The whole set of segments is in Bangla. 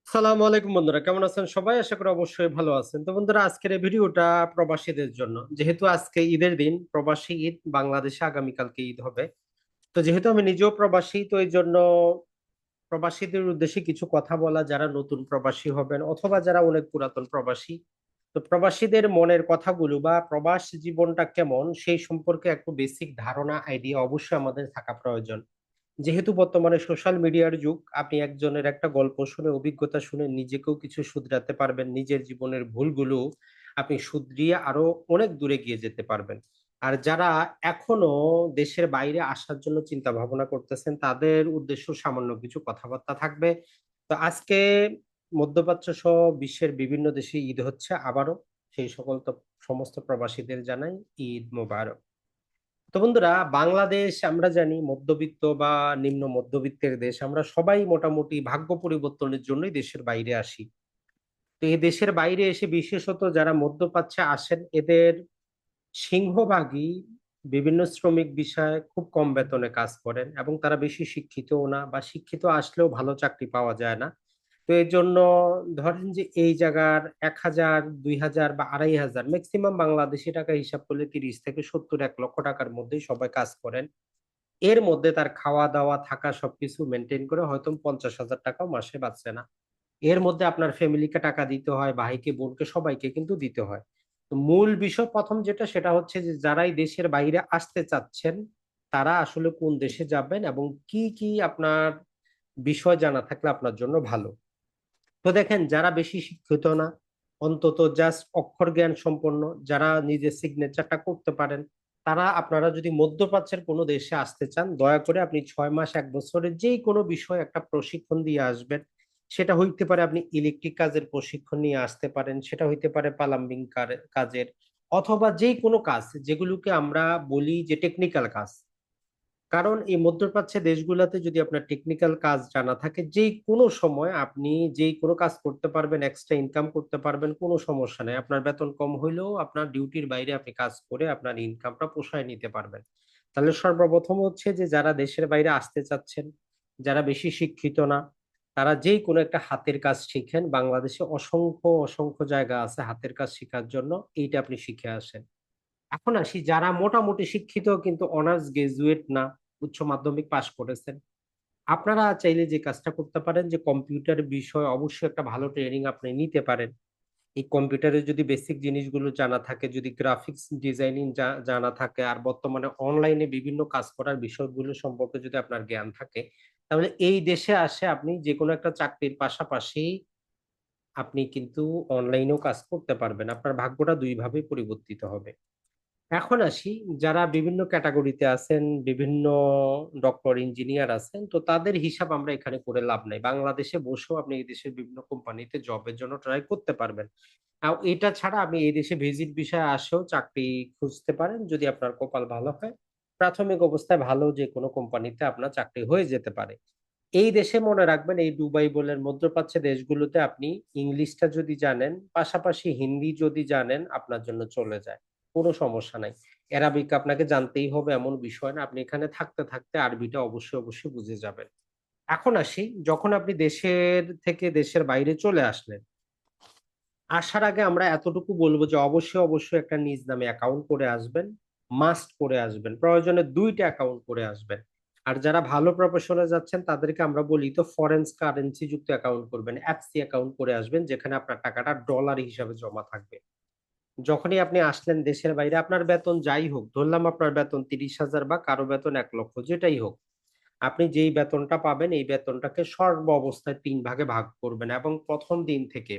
সালাম আলাইকুম বন্ধুরা, কেমন আছেন সবাই? আশা করি অবশ্যই ভালো আছেন। তো বন্ধুরা, আজকের এই ভিডিওটা প্রবাসীদের জন্য। যেহেতু আজকে ঈদের দিন, প্রবাসী ঈদ, বাংলাদেশে আগামীকালকে ঈদ হবে। তো যেহেতু আমি নিজেও প্রবাসী, তো এই জন্য প্রবাসীদের উদ্দেশ্যে কিছু কথা বলা, যারা নতুন প্রবাসী হবেন অথবা যারা অনেক পুরাতন প্রবাসী। তো প্রবাসীদের মনের কথাগুলো বা প্রবাস জীবনটা কেমন সেই সম্পর্কে একটু বেসিক ধারণা, আইডিয়া অবশ্যই আমাদের থাকা প্রয়োজন। যেহেতু বর্তমানে সোশ্যাল মিডিয়ার যুগ, আপনি একজনের একটা গল্প শুনে, অভিজ্ঞতা শুনে নিজেকেও কিছু শুধরাতে পারবেন, নিজের জীবনের ভুলগুলো আপনি শুধরিয়ে আরো অনেক দূরে গিয়ে যেতে পারবেন। আর যারা এখনো দেশের বাইরে আসার জন্য চিন্তা ভাবনা করতেছেন, তাদের উদ্দেশ্য সামান্য কিছু কথাবার্তা থাকবে। তো আজকে মধ্যপ্রাচ্য সহ বিশ্বের বিভিন্ন দেশে ঈদ হচ্ছে আবারও। সেই সকল তো সমস্ত প্রবাসীদের জানাই ঈদ মোবারক। তো বন্ধুরা, বাংলাদেশ আমরা জানি মধ্যবিত্ত বা নিম্ন মধ্যবিত্তের দেশ। আমরা সবাই মোটামুটি ভাগ্য পরিবর্তনের জন্যই দেশের বাইরে আসি। তো এই দেশের বাইরে এসে বিশেষত যারা মধ্যপ্রাচ্যে আসেন, এদের সিংহভাগই বিভিন্ন শ্রমিক বিষয়ে খুব কম বেতনে কাজ করেন এবং তারা বেশি শিক্ষিতও না, বা শিক্ষিত আসলেও ভালো চাকরি পাওয়া যায় না। তো এর জন্য ধরেন যে এই জায়গার ১,০০০, ২,০০০ বা ২,৫০০ ম্যাক্সিমাম বাংলাদেশি টাকা হিসাব করলে ৩০ থেকে ৭০, ১,০০,০০০ টাকার মধ্যেই সবাই কাজ করেন। এর মধ্যে তার খাওয়া দাওয়া থাকা সবকিছু মেনটেন করে হয়তো ৫০,০০০ টাকাও মাসে বাঁচছে না। এর মধ্যে আপনার ফ্যামিলিকে টাকা দিতে হয়, ভাইকে বোনকে সবাইকে কিন্তু দিতে হয়। তো মূল বিষয় প্রথম যেটা, সেটা হচ্ছে যে যারাই দেশের বাইরে আসতে চাচ্ছেন, তারা আসলে কোন দেশে যাবেন এবং কি কি আপনার বিষয় জানা থাকলে আপনার জন্য ভালো। তো দেখেন, যারা বেশি শিক্ষিত না, অন্তত জাস্ট অক্ষর জ্ঞান সম্পন্ন, যারা নিজের সিগনেচারটা করতে পারেন, তারা, আপনারা যদি মধ্যপ্রাচ্যের কোনো দেশে আসতে চান, দয়া করে আপনি ৬ মাস ১ বছরের যেই কোনো বিষয় একটা প্রশিক্ষণ দিয়ে আসবেন। সেটা হইতে পারে আপনি ইলেকট্রিক কাজের প্রশিক্ষণ নিয়ে আসতে পারেন, সেটা হইতে পারে প্লাম্বিং কাজের, অথবা যেই কোনো কাজ যেগুলোকে আমরা বলি যে টেকনিক্যাল কাজ। কারণ এই মধ্যপ্রাচ্যের দেশগুলাতে যদি আপনার টেকনিক্যাল কাজ জানা থাকে, যেই কোনো সময় আপনি যেই কোনো কাজ করতে পারবেন, এক্সট্রা ইনকাম করতে পারবেন, কোনো সমস্যা নাই। আপনার বেতন কম হইলেও আপনার ডিউটির বাইরে আপনি কাজ করে আপনার ইনকামটা পোষায় নিতে পারবেন। তাহলে সর্বপ্রথম হচ্ছে যে যারা দেশের বাইরে আসতে চাচ্ছেন, যারা বেশি শিক্ষিত না, তারা যেই কোনো একটা হাতের কাজ শিখেন। বাংলাদেশে অসংখ্য অসংখ্য জায়গা আছে হাতের কাজ শেখার জন্য, এইটা আপনি শিখে আসেন। এখন আসি যারা মোটামুটি শিক্ষিত কিন্তু অনার্স গ্রাজুয়েট না, উচ্চ মাধ্যমিক পাশ করেছেন। আপনারা চাইলে যে কাজটা করতে পারেন, যে কম্পিউটার বিষয়ে অবশ্যই একটা ভালো ট্রেনিং আপনি নিতে পারেন। এই কম্পিউটারের যদি বেসিক জিনিসগুলো জানা থাকে, যদি গ্রাফিক্স ডিজাইনিং জানা থাকে, আর বর্তমানে অনলাইনে বিভিন্ন কাজ করার বিষয়গুলো সম্পর্কে যদি আপনার জ্ঞান থাকে, তাহলে এই দেশে আসে আপনি যে কোনো একটা চাকরির পাশাপাশি আপনি কিন্তু অনলাইনেও কাজ করতে পারবেন। আপনার ভাগ্যটা দুই ভাবে পরিবর্তিত হবে। এখন আসি, যারা বিভিন্ন ক্যাটাগরিতে আছেন, বিভিন্ন ডক্টর, ইঞ্জিনিয়ার আছেন, তো তাদের হিসাব আমরা এখানে করে লাভ নাই। বাংলাদেশে বসেও আপনি এই দেশের বিভিন্ন কোম্পানিতে জবের জন্য ট্রাই করতে পারবেন। এটা ছাড়া আপনি এই দেশে ভিজিট বিষয়ে আসেও চাকরি খুঁজতে পারেন, যদি আপনার কপাল ভালো হয়। প্রাথমিক অবস্থায় ভালো যে কোনো কোম্পানিতে আপনার চাকরি হয়ে যেতে পারে। এই দেশে মনে রাখবেন, এই দুবাই বলেন, মধ্যপ্রাচ্যের দেশগুলোতে আপনি ইংলিশটা যদি জানেন, পাশাপাশি হিন্দি যদি জানেন, আপনার জন্য চলে যায়। কোনো সমস্যা নাই। অ্যারাবিক আপনাকে জানতেই হবে এমন বিষয় না। আপনি এখানে থাকতে থাকতে আরবিটা অবশ্যই অবশ্যই বুঝে যাবেন। এখন আসি, যখন আপনি দেশের থেকে দেশের বাইরে চলে আসলেন, আসার আগে আমরা এতটুকু বলবো যে অবশ্যই অবশ্যই একটা নিজ নামে অ্যাকাউন্ট করে আসবেন। মাস্ট করে আসবেন। প্রয়োজনে ২ টা অ্যাকাউন্ট করে আসবেন। আর যারা ভালো প্রফেশনে যাচ্ছেন, তাদেরকে আমরা বলি তো ফরেন কারেন্সি যুক্ত অ্যাকাউন্ট করবেন। এফসি অ্যাকাউন্ট করে আসবেন, যেখানে আপনার টাকাটা ডলার হিসাবে জমা থাকবে। যখনই আপনি আসলেন দেশের বাইরে, আপনার বেতন যাই হোক, ধরলাম আপনার বেতন ৩০,০০০ বা কারো বেতন ১,০০,০০০, যেটাই হোক। আপনি যেই বেতনটা পাবেন, এই বেতনটাকে সর্ব অবস্থায় ৩ ভাগে ভাগ করবেন এবং ১ম দিন থেকে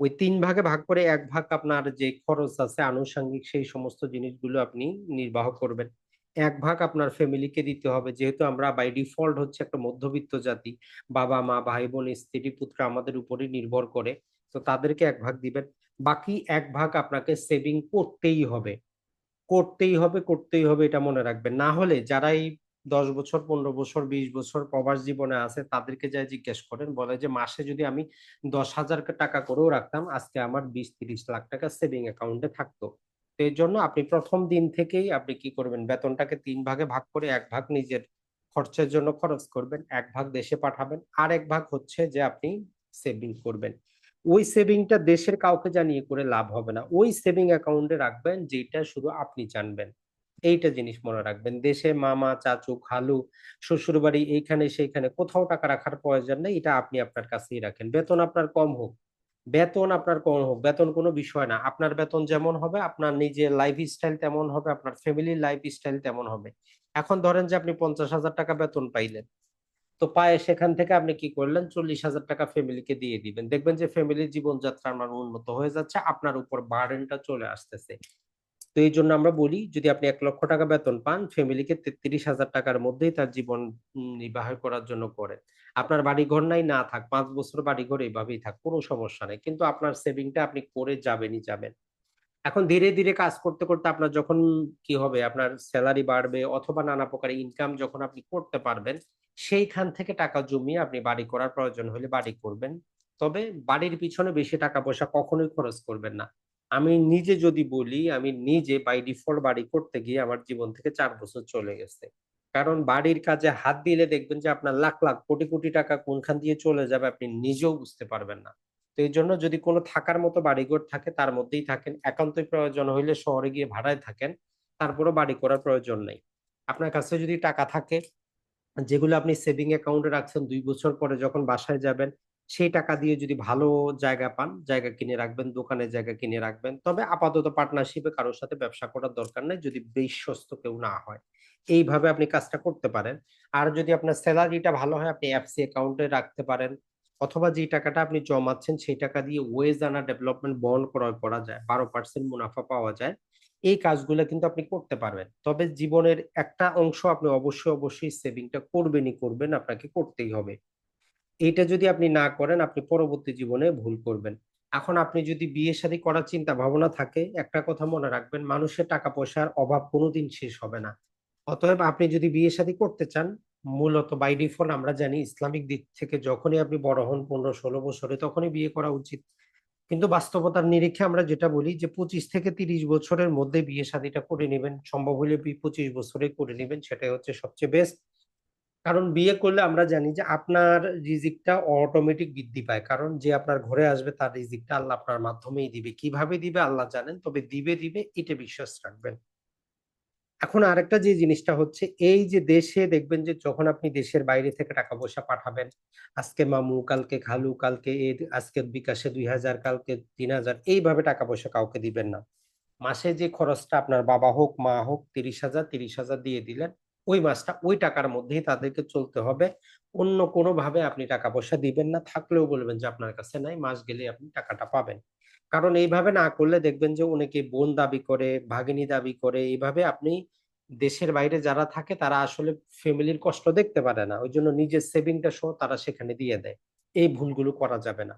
ওই ৩ ভাগে ভাগ করে ১ ভাগ আপনার যে খরচ আছে আনুষঙ্গিক, সেই সমস্ত জিনিসগুলো আপনি নির্বাহ করবেন। ১ ভাগ আপনার ফ্যামিলিকে দিতে হবে। যেহেতু আমরা বাই ডিফল্ট হচ্ছে একটা মধ্যবিত্ত জাতি। বাবা-মা, ভাই-বোন, স্ত্রী-পুত্র আমাদের উপরই নির্ভর করে। তো তাদেরকে ১ ভাগ দিবেন। বাকি ১ ভাগ আপনাকে সেভিং করতেই হবে। করতেই হবে, করতেই হবে, এটা মনে রাখবেন। না হলে যারা এই ১০ বছর, ১৫ বছর, ২০ বছর প্রবাস জীবনে আছে, তাদেরকে যায়া জিজ্ঞেস করেন, বলে যে মাসে যদি আমি ১০,০০০ টাকা করেও রাখতাম, আজকে আমার ২০-৩০ লাখ টাকা সেভিং অ্যাকাউন্টে থাকতো। তো এর জন্য আপনি ১ম দিন থেকেই আপনি কি করবেন, বেতনটাকে ৩ ভাগে ভাগ করে ১ ভাগ নিজের খরচের জন্য খরচ করবেন, ১ ভাগ দেশে পাঠাবেন। আরেক ভাগ হচ্ছে যে আপনি সেভিং করবেন। ওই সেভিংটা দেশের কাউকে জানিয়ে করে লাভ হবে না, ওই সেভিং অ্যাকাউন্টে রাখবেন যেটা শুধু আপনি জানবেন। এইটা জিনিস মনে রাখবেন, দেশে মামা চাচু খালু শ্বশুর বাড়ি এইখানে সেইখানে কোথাও টাকা রাখার প্রয়োজন নেই, এটা আপনি আপনার কাছেই রাখেন। বেতন আপনার কম হোক, বেতন কোনো বিষয় না, আপনার বেতন যেমন হবে আপনার নিজের লাইফ স্টাইল তেমন হবে, আপনার ফ্যামিলির লাইফ স্টাইল তেমন হবে। এখন ধরেন যে আপনি 50,000 টাকা বেতন পাইলেন, তো পায়ে সেখান থেকে আপনি কি করলেন, 40,000 টাকা ফ্যামিলিকে দিয়ে দিবেন, দেখবেন যে ফ্যামিলির জীবনযাত্রা আমার উন্নত হয়ে যাচ্ছে, আপনার উপর বার্ডেনটা চলে আসতেছে। তো এই জন্য আমরা বলি, যদি আপনি 1 লক্ষ টাকা বেতন পান, ফ্যামিলিকে 33,000 টাকার মধ্যেই তার জীবন নির্বাহ করার জন্য করেন। আপনার বাড়ি ঘর নাই, না থাক, 5 বছর বাড়ি ঘর এইভাবেই থাক, কোনো সমস্যা নেই, কিন্তু আপনার সেভিংটা আপনি করে যাবেনই যাবেন। এখন ধীরে ধীরে কাজ করতে করতে আপনার যখন কি হবে, আপনার স্যালারি বাড়বে অথবা নানা প্রকার ইনকাম যখন আপনি করতে পারবেন, সেইখান থেকে টাকা জমিয়ে আপনি বাড়ি করার প্রয়োজন হলে বাড়ি করবেন। তবে বাড়ির পিছনে বেশি টাকা পয়সা কখনোই খরচ করবেন না। আমি নিজে যদি বলি, আমি নিজে বাই ডিফল্ট বাড়ি করতে গিয়ে আমার জীবন থেকে 4 বছর চলে গেছে। কারণ বাড়ির কাজে হাত দিলে দেখবেন যে আপনার লাখ লাখ কোটি কোটি টাকা কোনখান দিয়ে চলে যাবে আপনি নিজেও বুঝতে পারবেন না। তো এই জন্য যদি কোনো থাকার মতো বাড়িঘর থাকে তার মধ্যেই থাকেন। একান্তই প্রয়োজন হইলে শহরে গিয়ে ভাড়ায় থাকেন। তারপরেও বাড়ি করার প্রয়োজন নেই। আপনার কাছে যদি টাকা থাকে, যেগুলো আপনি সেভিং অ্যাকাউন্টে রাখছেন, 2 বছর পরে যখন বাসায় যাবেন, সেই টাকা দিয়ে যদি ভালো জায়গা পান, জায়গা কিনে রাখবেন, দোকানের জায়গা কিনে রাখবেন। তবে আপাতত পার্টনারশিপে কারো সাথে ব্যবসা করার দরকার নাই, যদি বিশ্বস্ত কেউ না হয়। এইভাবে আপনি কাজটা করতে পারেন। আর যদি আপনার সেলারিটা ভালো হয়, আপনি এফসি অ্যাকাউন্টে রাখতে পারেন। অথবা যে টাকাটা আপনি জমাচ্ছেন সেই টাকা দিয়ে ওয়েজ আন্ডার ডেভেলপমেন্ট বন্ড ক্রয় করা যায়। 12% মুনাফা পাওয়া যায়। এই কাজগুলো কিন্তু আপনি করতে পারবেন। তবে জীবনের একটা অংশ আপনি অবশ্যই সেভিংটা করবেনই করবেন, আপনাকে করতেই হবে। এইটা যদি আপনি না করেন, আপনি পরবর্তী জীবনে ভুল করবেন। এখন আপনি যদি বিয়ে শাদী করার চিন্তা ভাবনা থাকে, একটা কথা মনে রাখবেন, মানুষের টাকা পয়সার অভাব কোনোদিন শেষ হবে না। অতএব আপনি যদি বিয়ে শাদী করতে চান, মূলত বাই ডিফল্ট আমরা জানি ইসলামিক দিক থেকে যখনই আপনি বড় হন 15-16 বছরে, তখনই বিয়ে করা উচিত। কিন্তু বাস্তবতার নিরিখে আমরা যেটা বলি যে 25 থেকে 30 বছরের মধ্যে বিয়ে শাদীটা করে নেবেন, সম্ভব হলে 25 বছরে করে নেবেন, সেটাই হচ্ছে সবচেয়ে বেস্ট। কারণ বিয়ে করলে আমরা জানি যে আপনার রিজিকটা অটোমেটিক বৃদ্ধি পায়, কারণ যে আপনার ঘরে আসবে তার রিজিকটা আল্লাহ আপনার মাধ্যমেই দিবে, কিভাবে দিবে আল্লাহ জানেন, তবে দিবে দিবে এটা বিশ্বাস রাখবেন। এখন আরেকটা যে জিনিসটা হচ্ছে, এই যে দেশে দেখবেন যে যখন আপনি দেশের বাইরে থেকে টাকা পয়সা পাঠাবেন, আজকে মামু কালকে খালু কালকে আজকে বিকাশে 2,000 কালকে 3,000, এইভাবে টাকা পয়সা কাউকে দিবেন না। মাসে যে খরচটা আপনার বাবা হোক মা হোক 30,000 দিয়ে দিলেন, ওই মাসটা ওই টাকার মধ্যেই তাদেরকে চলতে হবে। অন্য কোনো ভাবে আপনি টাকা পয়সা দিবেন না, থাকলেও বলবেন যে আপনার কাছে নাই, মাস গেলেই আপনি টাকাটা পাবেন। কারণ এইভাবে না করলে দেখবেন যে অনেকে বোন দাবি করে, ভাগিনী দাবি করে, এইভাবে আপনি দেশের বাইরে যারা থাকে তারা আসলে ফ্যামিলির কষ্ট দেখতে পারে না, ওই জন্য নিজের সেভিংটা সহ তারা সেখানে দিয়ে দেয়। এই ভুলগুলো করা যাবে না,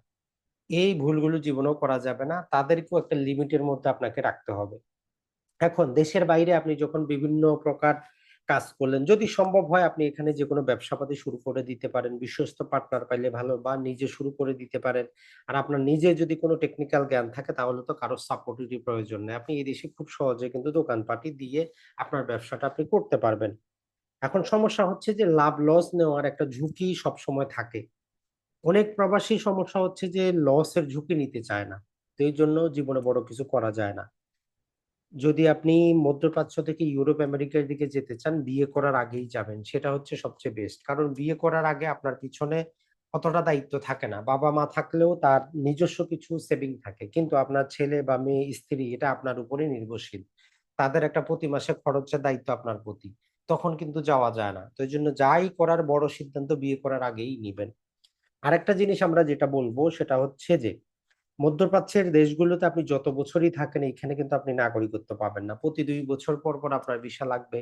এই ভুলগুলো জীবনেও করা যাবে না, তাদেরকেও একটা লিমিটের মধ্যে আপনাকে রাখতে হবে। এখন দেশের বাইরে আপনি যখন বিভিন্ন প্রকার কাজ করলেন, যদি সম্ভব হয় আপনি এখানে যেকোনো ব্যবসা-পাতি শুরু করে দিতে পারেন। বিশ্বস্ত পার্টনার পাইলে ভালো, বা নিজে শুরু করে দিতে পারেন। আর আপনার নিজের যদি কোনো টেকনিক্যাল জ্ঞান থাকে তাহলে তো কারো সাপোর্টেরই প্রয়োজন নেই। আপনি এই দেশে খুব সহজে কিন্তু দোকানপাটি দিয়ে আপনার ব্যবসাটা আপনি করতে পারবেন। এখন সমস্যা হচ্ছে যে লাভ লস নেওয়ার একটা ঝুঁকি সবসময় থাকে। অনেক প্রবাসী সমস্যা হচ্ছে যে লসের ঝুঁকি নিতে চায় না। তো এইজন্য জীবনে বড় কিছু করা যায় না। যদি আপনি মধ্যপ্রাচ্য থেকে ইউরোপ আমেরিকার দিকে যেতে চান, বিয়ে করার আগেই যাবেন। সেটা হচ্ছে সবচেয়ে বেস্ট। কারণ বিয়ে করার আগে আপনার পিছনে অতটা দায়িত্ব থাকে না। বাবা-মা থাকলেও তার নিজস্ব কিছু সেভিং থাকে। কিন্তু আপনার ছেলে বা মেয়ে, স্ত্রী এটা আপনার উপরেই নির্ভরশীল। তাদের একটা প্রতি মাসে খরচের দায়িত্ব আপনার প্রতি। তখন কিন্তু যাওয়া যায় না। তো এইজন্য যাই করার বড় সিদ্ধান্ত বিয়ে করার আগেই নিবেন। আরেকটা জিনিস আমরা যেটা বলব সেটা হচ্ছে যে মধ্যপ্রাচ্যের দেশগুলোতে আপনি যত বছরই থাকেন এখানে কিন্তু আপনি নাগরিকত্ব পাবেন না। প্রতি ২ বছর পর, পর আপনার ভিসা লাগবে।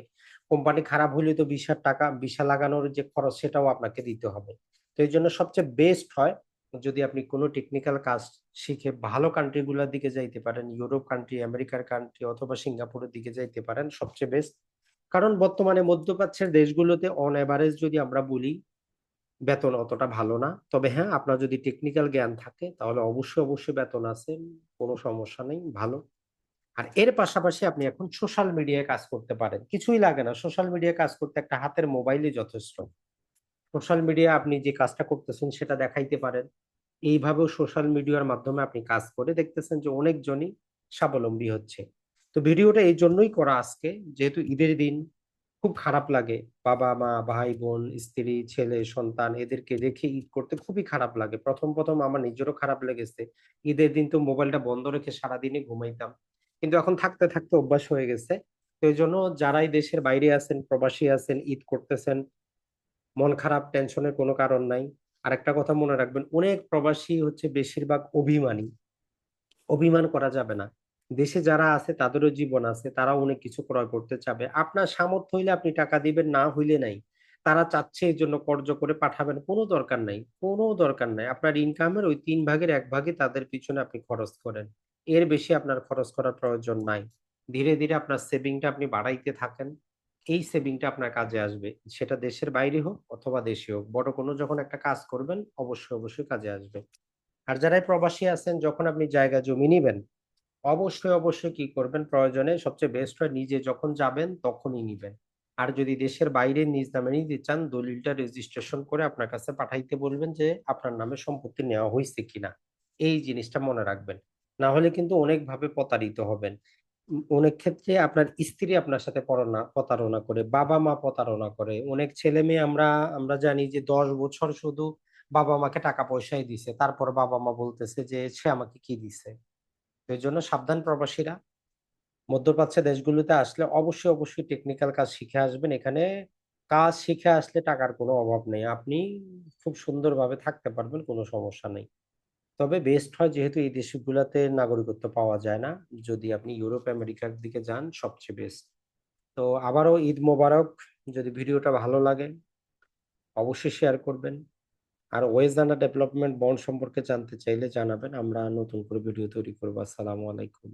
কোম্পানি খারাপ হইলে তো ভিসা লাগানোর যে খরচ সেটাও আপনাকে দিতে হবে। তো এইজন্য সবচেয়ে বেস্ট হয় যদি আপনি কোন টেকনিক্যাল কাজ শিখে ভালো কান্ট্রি গুলার দিকে যাইতে পারেন। ইউরোপ কান্ট্রি, আমেরিকার কান্ট্রি অথবা সিঙ্গাপুরের দিকে যাইতে পারেন, সবচেয়ে বেস্ট। কারণ বর্তমানে মধ্যপ্রাচ্যের দেশগুলোতে অন এভারেজ যদি আমরা বলি বেতন অতটা ভালো না। তবে হ্যাঁ, আপনার যদি টেকনিক্যাল জ্ঞান থাকে তাহলে অবশ্যই বেতন আছে। কোনো সমস্যা নেই, ভালো। আর এর পাশাপাশি আপনি এখন সোশ্যাল মিডিয়ায় কাজ করতে পারেন। কিছুই লাগে না। সোশ্যাল মিডিয়ায় কাজ করতে একটা হাতের মোবাইলই যথেষ্ট। সোশ্যাল মিডিয়ায় আপনি যে কাজটা করতেছেন সেটা দেখাইতে পারেন। এইভাবেও সোশ্যাল মিডিয়ার মাধ্যমে আপনি কাজ করে দেখতেছেন যে অনেকজনই স্বাবলম্বী হচ্ছে। তো ভিডিওটা এই জন্যই করা আজকে, যেহেতু ঈদের দিন খুব খারাপ লাগে। বাবা মা, ভাই বোন, স্ত্রী, ছেলে, সন্তান এদেরকে রেখে ঈদ করতে খুবই খারাপ লাগে। প্রথম আমার নিজেরও খারাপ লেগেছে। ঈদের দিন তো মোবাইলটা বন্ধ রেখে সারাদিনই ঘুমাইতাম। কিন্তু এখন থাকতে থাকতে অভ্যাস হয়ে গেছে। তো এই জন্য যারাই দেশের বাইরে আছেন, প্রবাসী আছেন, ঈদ করতেছেন, মন খারাপ, টেনশনের কোনো কারণ নাই। আরেকটা কথা মনে রাখবেন, অনেক প্রবাসী হচ্ছে বেশিরভাগ অভিমানী। অভিমান করা যাবে না। দেশে যারা আছে তাদেরও জীবন আছে। তারাও অনেক কিছু ক্রয় করতে চাবে। আপনার সামর্থ্য হইলে আপনি টাকা দিবেন, না হইলে নাই। তারা চাচ্ছে এজন্য কর্জ করে পাঠাবেন। কোনো দরকার নাই। কোনো দরকার নাই। আপনার ইনকামের ওই ৩ ভাগের ১ ভাগই তাদের পিছনে আপনি খরচ করেন। এর বেশি আপনার খরচ করার প্রয়োজন নাই। ধীরে, ধীরে আপনার সেভিংটা আপনি বাড়াইতে থাকেন। এই সেভিংটা আপনার কাজে আসবে। সেটা দেশের বাইরে হোক অথবা দেশে হোক। বড় কোনো যখন একটা কাজ করবেন অবশ্যই কাজে আসবে। আর যারাই প্রবাসী আছেন, যখন আপনি জায়গা জমি নিবেন, অবশ্যই কি করবেন, প্রয়োজনে সবচেয়ে বেস্ট হয় নিজে যখন যাবেন তখনই নিবেন। আর যদি দেশের বাইরে নিজ নামে নিতে চান, দলিলটা রেজিস্ট্রেশন করে আপনার কাছে পাঠাইতে বলবেন যে আপনার নামে সম্পত্তি নেওয়া হইছে কিনা। এই জিনিসটা মনে রাখবেন। না হলে কিন্তু অনেকভাবে প্রতারিত হবেন। অনেক ক্ষেত্রে আপনার স্ত্রী আপনার সাথে প্রতারণা করে, বাবা-মা প্রতারণা করে। অনেক ছেলে-মেয়ে আমরা জানি যে ১০ বছর শুধু বাবা-মাকে টাকা পয়সাই দিছে। তারপর বাবা-মা বলতেছে যে সে আমাকে কি দিছে? তো এজন্য সাবধান প্রবাসীরা। মধ্যপ্রাচ্যের দেশগুলোতে আসলে অবশ্যই টেকনিক্যাল কাজ শিখে আসবেন। এখানে কাজ শিখে আসলে টাকার কোনো অভাব নেই। আপনি খুব সুন্দরভাবে থাকতে পারবেন, কোনো সমস্যা নেই। তবে বেস্ট হয়, যেহেতু এই দেশগুলাতে নাগরিকত্ব পাওয়া যায় না। যদি আপনি ইউরোপ, আমেরিকার দিকে যান সবচেয়ে বেস্ট। তো আবারও ঈদ মোবারক। যদি ভিডিওটা ভালো লাগে অবশ্যই শেয়ার করবেন। আর ওয়েস্ট ডেভেলপমেন্ট বন্ড সম্পর্কে জানতে চাইলে জানাবেন। আমরা নতুন করে ভিডিও তৈরি করব। আসসালামু আলাইকুম।